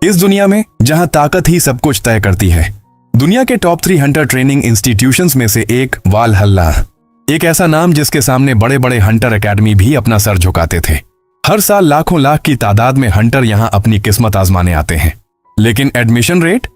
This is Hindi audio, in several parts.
इस दुनिया में जहां ताकत ही सब कुछ तय करती है, दुनिया के टॉप 3 हंटर ट्रेनिंग इंस्टीट्यूशंस में से एक वालहल्ला, एक ऐसा नाम जिसके सामने बड़े बड़े हंटर एकेडमी भी अपना सर झुकाते थे। हर साल लाखों लाख की तादाद में हंटर यहां अपनी किस्मत आजमाने आते हैं, लेकिन एडमिशन रेट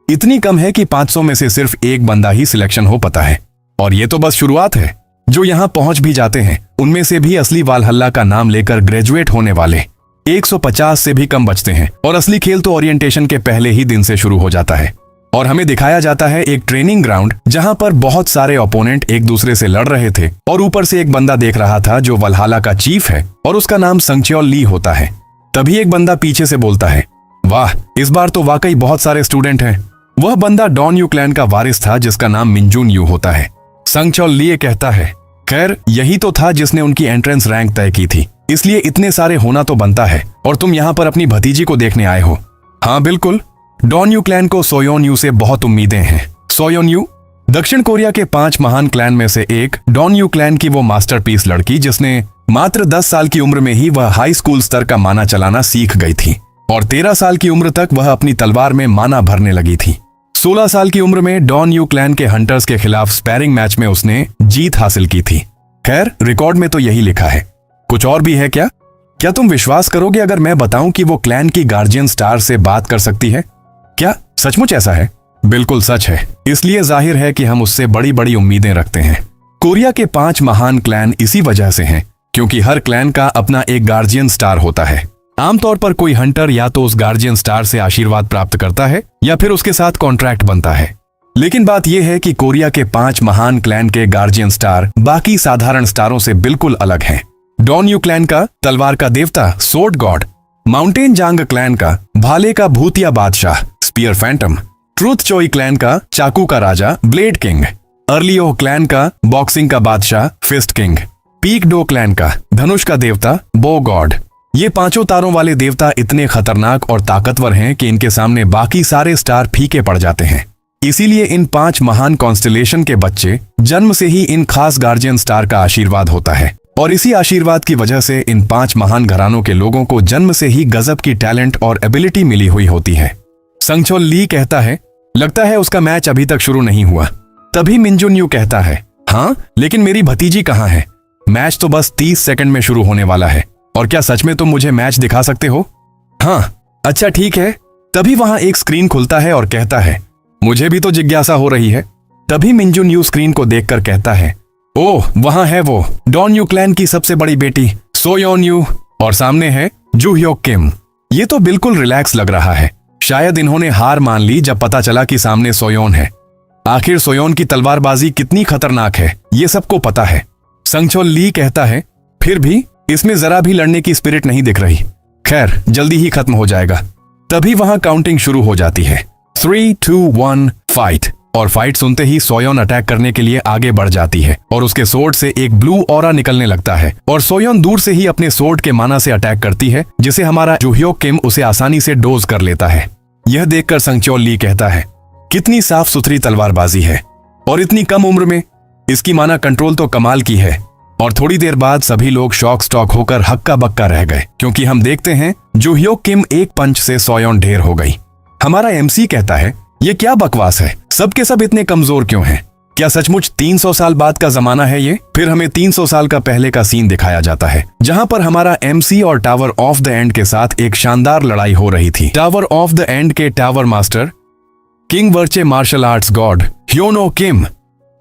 इतनी कम है कि 500 में से सिर्फ एक बंदा ही सिलेक्शन हो पाता है। और ये तो बस शुरुआत है। जो यहां पहुंच भी जाते हैं उनमें से भी असली वालहल्ला का नाम लेकर ग्रेजुएट होने वाले 150 से भी कम बचते हैं। और असली खेल तो ओरिएंटेशन के पहले ही दिन से शुरू हो जाता है और हमें दिखाया जाता है एक ट्रेनिंग ग्राउंड जहां पर बहुत सारे ओपोनेंट एक दूसरे से लड़ रहे थे और ऊपर से एक बंदा देख रहा था जो वालहल्ला का चीफ है और उसका नाम संगच्योल ली होता है। तभी एक बंदा पीछे से बोलता है, वाह, इस बार तो वाकई बहुत सारे स्टूडेंट हैं। वह बंदा डॉन यू क्लैन का वारिस था जिसका नाम मिंजून यू होता है। संगच्योल ली कहता है, खैर यही तो था जिसने उनकी एंट्रेंस रैंक तय की थी, इसलिए इतने सारे होना तो बनता है और तुम यहाँ पर अपनी भतीजी को देखने आए हो। हाँ बिल्कुल, डॉन यू क्लैन को सोयोन यू से बहुत उम्मीदें हैं। सोयोन यू दक्षिण कोरिया के 5 महान क्लैन में से एक। डॉन यू क्लैन की वो मास्टरपीस लड़की जिसने मात्र 10 साल की उम्र में ही वह हाई स्कूल स्तर का माना चलाना सीख गई थी और 13 साल की उम्र तक वह अपनी तलवार में माना भरने लगी थी। 16 साल की उम्र में डॉन यू क्लैन के हंटर्स के खिलाफ स्पैरिंग मैच में उसने जीत हासिल की थी। खैर रिकॉर्ड में तो यही लिखा है, कुछ और भी है क्या? क्या तुम विश्वास करोगे अगर मैं बताऊं कि वो क्लैन की गार्जियन स्टार से बात कर सकती है? क्या सचमुच ऐसा है? बिल्कुल सच है, इसलिए जाहिर है कि हम उससे बड़ी बड़ी उम्मीदें रखते हैं। कोरिया के 5 महान क्लैन इसी वजह से हैं क्योंकि हर क्लैन का अपना एक गार्जियन स्टार होता है। आमतौर पर कोई हंटर या तो उस गार्जियन स्टार से आशीर्वाद प्राप्त करता है या फिर उसके साथ कॉन्ट्रैक्ट बनता है। लेकिन बात यह है कि कोरिया के 5 महान क्लैन के गार्जियन स्टार बाकी साधारण स्टारों से बिल्कुल अलग हैं। डॉन यू क्लैन का तलवार का देवता sword god, mountain Jang clan का भाले का भूतिया बादशाह spear phantom, truth Choi clan का चाकू का राजा ब्लेड किंग, अर्लियो क्लैन का बॉक्सिंग का बादशाह fist king, peak Do clan का धनुष का देवता बो गॉड। ये 5 तारों वाले देवता इतने खतरनाक और ताकतवर हैं कि इनके सामने बाकी सारे स्टार फीके पड़ जाते हैं। इसीलिए इन 5 महान कॉन्स्टलेशन के बच्चे जन्म से ही इन खास गार्जियन स्टार का आशीर्वाद होता है और इसी आशीर्वाद की वजह से इन 5 महान घरानों के लोगों को जन्म से ही गजब की टैलेंट और एबिलिटी मिली हुई होती है। संगच्योल ली कहता है, लगता है उसका मैच अभी तक शुरू नहीं हुआ। तभी मिंजून यू कहता है, हाँ लेकिन मेरी भतीजी कहाँ है? मैच तो बस 30 सेकंड में शुरू होने वाला है और क्या सच में तुम मुझे मैच दिखा सकते हो? हाँ अच्छा ठीक है। तभी वहां एक स्क्रीन खुलता है और कहता है, मुझे भी तो जिज्ञासा हो रही है। तभी मिंजून यू स्क्रीन को देखकर कहता है, ओह वहां है वो डॉन यू क्लैन की सबसे बड़ी बेटी सोयोन यू और सामने है जू ह्योक किम। ये तो बिल्कुल रिलैक्स लग रहा है, शायद इन्होंने हार मान ली जब पता चला कि सामने सोयोन है। आखिर सोयोन की तलवारबाजी कितनी खतरनाक है ये सबको पता है। संगच्योल ली कहता है, फिर भी इसमें जरा भी लड़ने की स्पिरिट नहीं दिख रही। खैर जल्दी ही खत्म हो जाएगा। तभी वहां काउंटिंग शुरू हो जाती है, 3, 2, 1 फाइट। और फाइट सुनते ही सोयोन अटैक करने के लिए आगे बढ़ जाती है और उसके सोर्ड से एक ब्लू ऑरा निकलने लगता है और सोयोन दूर से ही अपने सोर्ड के माना से अटैक करती है जिसे हमारा जू ह्योक किम उसे आसानी से डोज कर लेता है। यह देखकर संगच्योल ली कहता है, कितनी साफ सुथरी तलवारबाजी है और इतनी कम उम्र में इसकी माना कंट्रोल तो कमाल की है। और थोड़ी देर बाद सभी लोग शॉक स्टॉक होकर हक्का बक्का रह गए क्योंकि हम देखते हैं जू ह्योक किम एक पंच से सोयोन ढेर हो गई। हमारा एमसी कहता है, ये क्या बकवास है, सबके सब इतने कमजोर क्यों हैं? क्या सचमुच 300 साल बाद का जमाना है ये? फिर हमें 300 साल का पहले का सीन दिखाया जाता है जहां पर हमारा एमसी और टावर ऑफ द एंड के साथ एक शानदार लड़ाई हो रही थी। टावर ऑफ द एंड के टावर मास्टर किंग वर्चे मार्शल आर्ट्स गॉड ह्योनो किम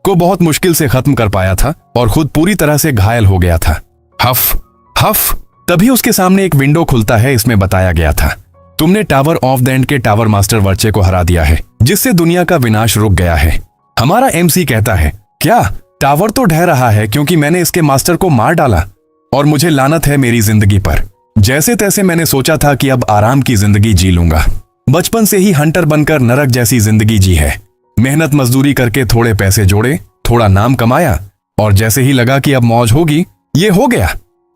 को बहुत मुश्किल से खत्म कर पाया था और खुद पूरी तरह से घायल हो गया था। हफ हफ। तभी उसके सामने एक विंडो खुलता है। इसमें बताया गया था, तुमने टावर ऑफ द एंड के टावर मास्टर वर्चे को हरा दिया है जिससे दुनिया का विनाश रुक गया है। हमारा एमसी कहता है, क्या टावर तो ढह रहा है क्योंकि मैंने इसके मास्टर को मार डाला और मुझे लानत है मेरी जिंदगी पर। जैसे तैसे मैंने सोचा था कि अब आराम की जिंदगी जी लूंगा। बचपन से ही हंटर बनकर नरक जैसी जिंदगी जी है। मेहनत मजदूरी करके थोड़े पैसे जोड़े, थोड़ा नाम कमाया और जैसे ही लगा कि अब मौज होगी, ये हो गया।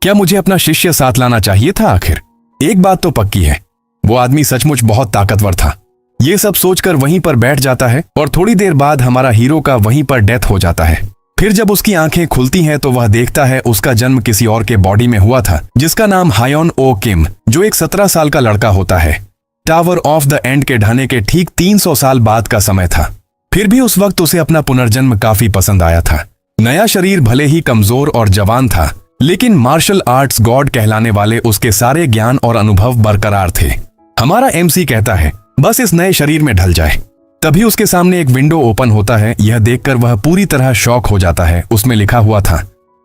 क्या मुझे अपना शिष्य साथ लाना चाहिए था? आखिर एक बात तो पक्की है, वो आदमी सचमुच बहुत ताकतवर था। ये सब सोचकर वहीं पर बैठ जाता है और थोड़ी देर बाद हमारा हीरो का वहीं पर डेथ हो जाता है। फिर जब उसकी आंखें खुलती हैं तो वह देखता है उसका जन्म किसी और के बॉडी में हुआ था जिसका नाम हायोन ओ किम, जो एक 17 साल का लड़का होता है। टावर ऑफ द एंड के ढहने के ठीक 300 साल बाद का समय था। फिर भी उस वक्त उसे अपना पुनर्जन्म काफी पसंद आया था। नया शरीर भले ही कमजोर और जवान था, लेकिन मार्शल आर्ट्स गॉड कहलाने वाले उसके सारे ज्ञान और अनुभव बरकरार थे। हमारा एमसी कहता है बस इस नए शरीर में ढल जाए। तभी उसके सामने एक विंडो ओपन होता है। यह देखकर वह पूरी तरह शॉक हो जाता है। उसमें लिखा हुआ था,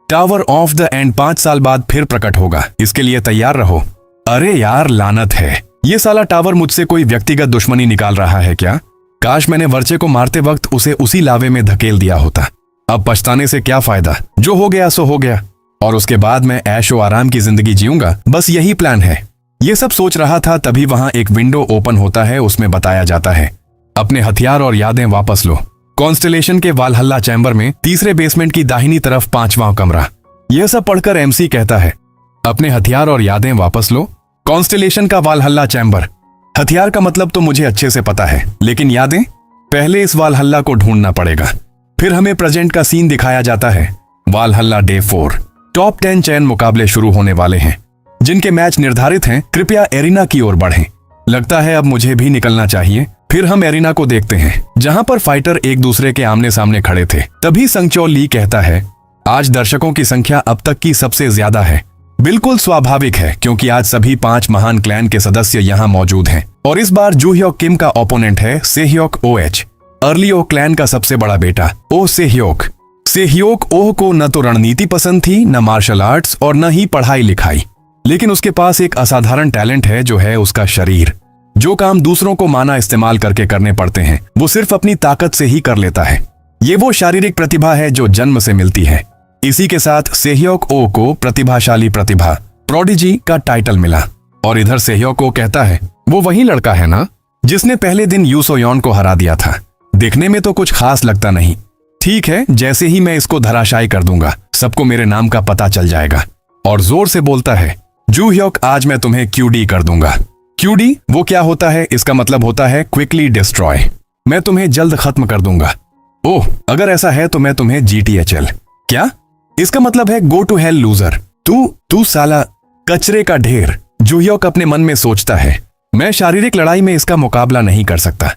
टावर ऑफ द एंड 5 साल बाद फिर प्रकट होगा, इसके लिए तैयार रहो। अरे यार, लानत है, ये साला टावर मुझसे कोई व्यक्तिगत दुश्मनी निकाल रहा है क्या? काश मैंने वर्चे को मारते वक्त उसे उसी लावे में धकेल दिया होता। अब पछताने से क्या फायदा, जो हो गया सो हो गया, और उसके बाद मैं ऐशो आराम की जिंदगी जीऊंगा। बस यही प्लान है। ये सब सोच रहा था, तभी वहां एक विंडो ओपन होता है। उसमें बताया जाता है, अपने हथियार और यादें वापस लो। कॉन्स्टेलेशन के वालहल्ला चैम्बर में तीसरे बेसमेंट की दाहिनी तरफ 5वां कमरा। यह सब पढ़कर एमसी कहता है, अपने हथियार और यादें वापस लो। कॉन्स्टेलेशन का वालहल्ला चैम्बर। हथियार का मतलब तो मुझे अच्छे से पता है, लेकिन यादें? पहले इस वालहल्ला को ढूंढना पड़ेगा। फिर हमें प्रेजेंट का सीन दिखाया जाता है। वालहल्ला डे 4। टॉप 10 चयन मुकाबले शुरू होने वाले हैं, जिनके मैच निर्धारित हैं। कृपया एरिना की ओर बढ़ें। लगता है अब मुझे भी निकलना चाहिए। फिर हम एरिना को देखते हैं, जहां पर फाइटर एक दूसरे के आमने सामने खड़े थे। तभी संगचो ली कहता है, आज दर्शकों की संख्या अब तक की सबसे ज्यादा है। बिल्कुल स्वाभाविक है, क्योंकि आज सभी 5 महान क्लैन के सदस्य यहाँ मौजूद हैं। और इस बार जूह्योक किम का ओपोनेंट है सेह्योक ओएच, अर्ली ओह क्लैन का सबसे बड़ा बेटा ओह सेह्योक। सेह्योक ओह को न तो रणनीति पसंद थी, न मार्शल आर्ट्स, और न ही पढ़ाई लिखाई। लेकिन उसके पास एक असाधारण टैलेंट है, जो है उसका शरीर। जो काम दूसरों को माना इस्तेमाल करके करने पड़ते हैं, वो सिर्फ अपनी ताकत से ही कर लेता है। ये वो शारीरिक प्रतिभा है जो जन्म से मिलती है। इसी के साथ सेह्योक ओ को प्रतिभाशाली प्रतिभा प्रोडिजी का टाइटल मिला। और इधर सेह्योक ओ कहता है, वो वही लड़का है ना जिसने पहले दिन यू सोयोन को हरा दिया था। दिखने में तो कुछ खास लगता नहीं। ठीक है, जैसे ही मैं इसको धराशायी कर दूंगा, सबको मेरे नाम का पता चल जाएगा। और जोर से बोलता है, जूह्योक, आज मैं तुम्हें क्यूडी कर दूंगा। क्यूडी वो क्या होता है? इसका मतलब होता है क्विकली डिस्ट्रॉय। मैं तुम्हें जल्द खत्म कर दूंगा। ओह, अगर ऐसा है तो मैं तुम्हें GTHL। क्या? इसका मतलब है गो टू हेल लूजर। तू साला कचरे का ढेर। जूह्योक अपने मन में सोचता है, मैं शारीरिक लड़ाई में इसका मुकाबला नहीं कर सकता,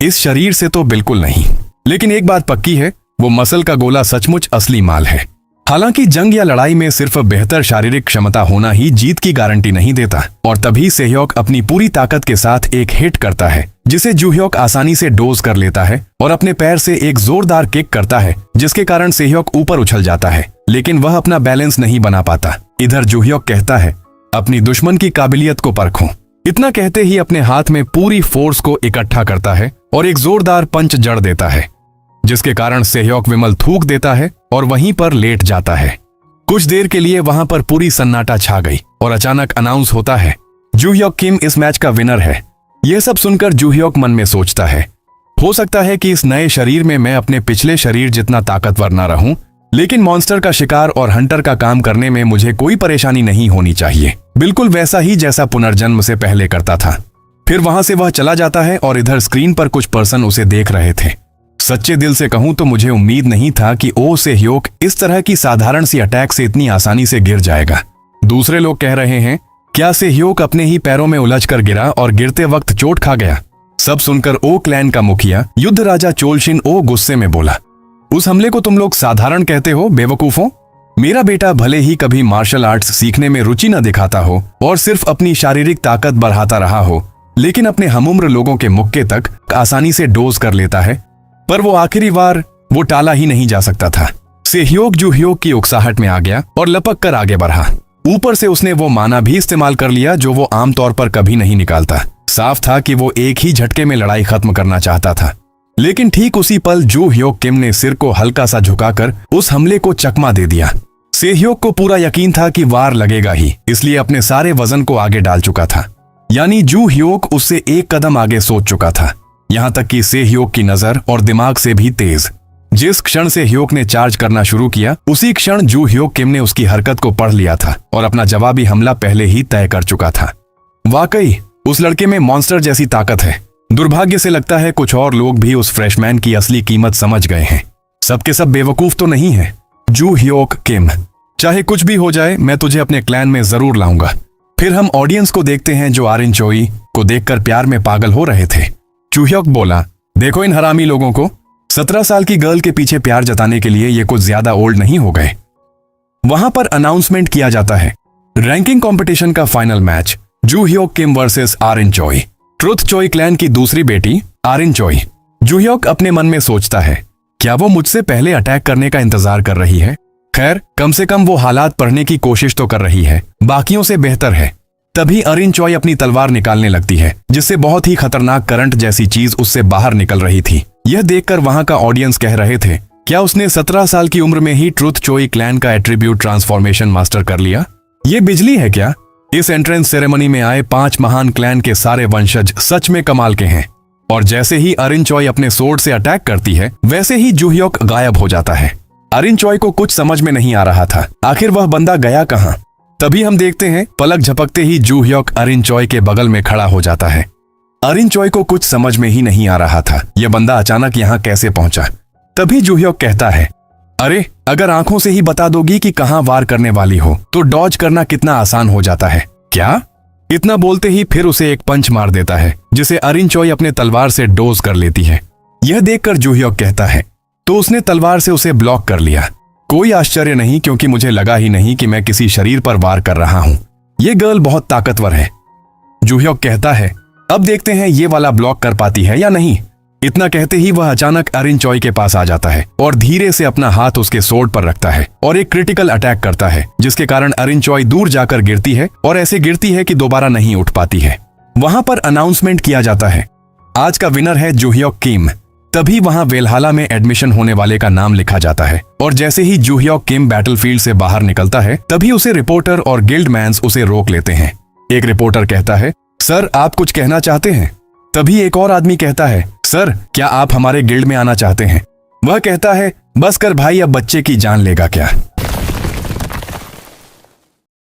इस शरीर से तो बिल्कुल नहीं। लेकिन एक बात पक्की है, वो मसल का गोला सचमुच असली माल है। हालांकि जंग या लड़ाई में सिर्फ बेहतर शारीरिक क्षमता होना ही जीत की गारंटी नहीं देता। और तभी सेह्योक अपनी पूरी ताकत के साथ एक हिट करता है, जिसे जूह्योक आसानी से डोज कर लेता है और अपने पैर से एक जोरदार किक करता है, जिसके कारण सेह्योक ऊपर उछल जाता है, लेकिन वह अपना बैलेंस नहीं बना पाता। इधर जूह्योक कहता है, अपनी दुश्मन की काबिलियत को परखूं। इतना कहते ही अपने हाथ में पूरी फोर्स को इकट्ठा करता है और एक जोरदार पंच जड़ देता है, जिसके कारण सेह्योक विमल थूक देता है और वहीं पर लेट जाता है। कुछ देर के लिए वहां पर पूरी सन्नाटा छा गई और अचानक अनाउंस होता है, जूह्योक किम इस मैच का विनर है। यह सब सुनकर जूह्योक मन में सोचता है, हो सकता है कि इस नए शरीर में मैं अपने पिछले शरीर जितना ताकतवर न रहूं, लेकिन मॉन्स्टर का शिकार और हंटर का काम करने में मुझे कोई परेशानी नहीं होनी चाहिए। बिल्कुल वैसा ही जैसा पुनर्जन्म से पहले करता था। फिर वहां से वह चला जाता है और इधर स्क्रीन पर कुछ पर्सन उसे देख रहे थे। सच्चे दिल से कहूं तो मुझे उम्मीद नहीं था कि ओ सेह्योक इस तरह की साधारण सी अटैक से इतनी आसानी से गिर जाएगा। दूसरे लोग कह रहे हैं, क्या सेह्योक अपने ही पैरों में उलझकर गिरा और गिरते वक्त चोट खा गया? सब सुनकर ओ क्लैन का मुखिया युद्ध राजा चोलशिन ओ गुस्से में बोला, उस हमले को तुम लोग साधारण कहते हो बेवकूफों? मेरा बेटा भले ही कभी मार्शल आर्ट्स सीखने में रुचि न दिखाता हो और सिर्फ अपनी शारीरिक ताकत बढ़ाता रहा हो, लेकिन अपने हमउम्र लोगों के मुक्के तक आसानी से डोज कर लेता है। पर वो आखिरी बार वो टाला ही नहीं जा सकता था। सेह्योक जूह्योक की उकसाहट में आ गया और लपक कर आगे बढ़ा। ऊपर से उसने वो माना भी इस्तेमाल कर लिया जो वो आमतौर पर कभी नहीं निकालता। साफ था कि वो एक ही झटके में लड़ाई खत्म करना चाहता था। लेकिन ठीक उसी पल जूह्योक किम ने सिर को हल्का सा झुकाकर उस हमले को चकमा दे दिया। सेह्योक को पूरा यकीन था कि वार लगेगा ही, इसलिए अपने सारे वजन को आगे डाल चुका था। यानी जूह्योक उससे एक कदम आगे सोच चुका था, यहां तक कि सेह्योक की नजर और दिमाग से भी तेज। जिस क्षण सेह्योक ने चार्ज करना शुरू किया, उसी क्षण जूह्योक किम ने उसकी हरकत को पढ़ लिया था और अपना जवाबी हमला पहले ही तय कर चुका था। वाकई उस लड़के में मॉन्स्टर जैसी ताकत है। दुर्भाग्य से लगता है कुछ और लोग भी उस फ्रेशमैन की असली कीमत समझ गए हैं। सबके सब बेवकूफ तो नहीं है। जूह्योक किम, चाहे कुछ भी हो जाए, मैं तुझे अपने क्लैन में जरूर लाऊंगा। फिर हम ऑडियंस को देखते हैं जो आरिन चोई, को देखकर प्यार में पागल हो रहे थे। चूह्योक बोला, देखो इन हरामी लोगों को, 17 साल की गर्ल के पीछे प्यार जताने के लिए ये कुछ ज्यादा ओल्ड नहीं हो गए। वहां पर अनाउंसमेंट किया जाता है, रैंकिंग कंपटीशन का फाइनल मैच, जूह्योक किम वर्सेस आरिन चोई, ट्रुथ चोई क्लैन की दूसरी बेटी आरिन चोई। जूह्योक अपने मन में सोचता है, क्या वो मुझसे पहले अटैक करने का इंतजार कर रही है? खैर, कम से कम वो हालात पढ़ने की कोशिश तो कर रही है, बाकियों से बेहतर है। तभी आरिन चोई अपनी तलवार निकालने लगती है, जिससे बहुत ही खतरनाक करंट जैसी चीज उससे बाहर निकल रही थी। यह देखकर वहां का ऑडियंस कह रहे थे, क्या उसने 17 साल की उम्र में ही ट्रुथ चोई क्लैन का एट्रीब्यूट ट्रांसफॉर्मेशन मास्टर कर लिया? ये बिजली है क्या? इस एंट्रेंस सेरेमनी में आए 5 महान क्लैन के सारे वंशज सच में कमाल के हैं। और जैसे ही आरिन चोई अपने सोर्ड से अटैक करती है, वैसे ही जूह्योक गायब हो जाता है। आरिन चोई को कुछ समझ में नहीं आ रहा था, आखिर वह बंदा गया कहां? तभी हम देखते हैं, पलक झपकते ही जूह्योक आरिन चोई के बगल में खड़ा हो जाता है। आरिन चोई को कुछ समझ में ही नहीं आ रहा था, यह बंदा अचानक यहाँ कैसे पहुंचा। तभी जूह्योक कहता है, अरे अगर आंखों से ही बता दोगी कि कहां वार करने वाली हो तो डॉज करना कितना आसान हो जाता है। क्या? इतना बोलते ही फिर उसे एक पंच मार देता है, जिसे आरिन चोई अपने तलवार से डोज कर लेती है। यह देखकर जूह्योक कहता है, तो उसने तलवार से उसे ब्लॉक कर लिया। कोई आश्चर्य नहीं, क्योंकि मुझे लगा ही नहीं कि मैं किसी शरीर पर वार कर रहा हूं। ये गर्ल बहुत ताकतवर है। जूह्योक कहता है, अब देखते हैं ये वाला ब्लॉक कर पाती है या नहीं। इतना कहते ही वह अचानक आरिन चोई के पास आ जाता है और धीरे से अपना हाथ उसके सोर्ड पर रखता है और एक क्रिटिकल अटैक करता है, जिसके कारण आरिन चोई दूर जाकर गिरती है और ऐसे गिरती है कि दोबारा नहीं उठ पाती है। वहां पर अनाउंसमेंट किया जाता है, आज का विनर है जूह्योक किम। तभी वहां वेलहाला में एडमिशन होने वाले का नाम लिखा जाता है और जैसे ही जूह्योक किम बैटलफील्ड से बाहर निकलता है, तभी उसे रिपोर्टर और गिल्डमैन्स उसे रोक लेते हैं। एक रिपोर्टर कहता है, सर आप कुछ कहना चाहते हैं? तभी एक और आदमी कहता है, सर क्या आप हमारे गिल्ड में आना चाहते हैं? वह कहता है, बस कर भाई, अब बच्चे की जान लेगा क्या?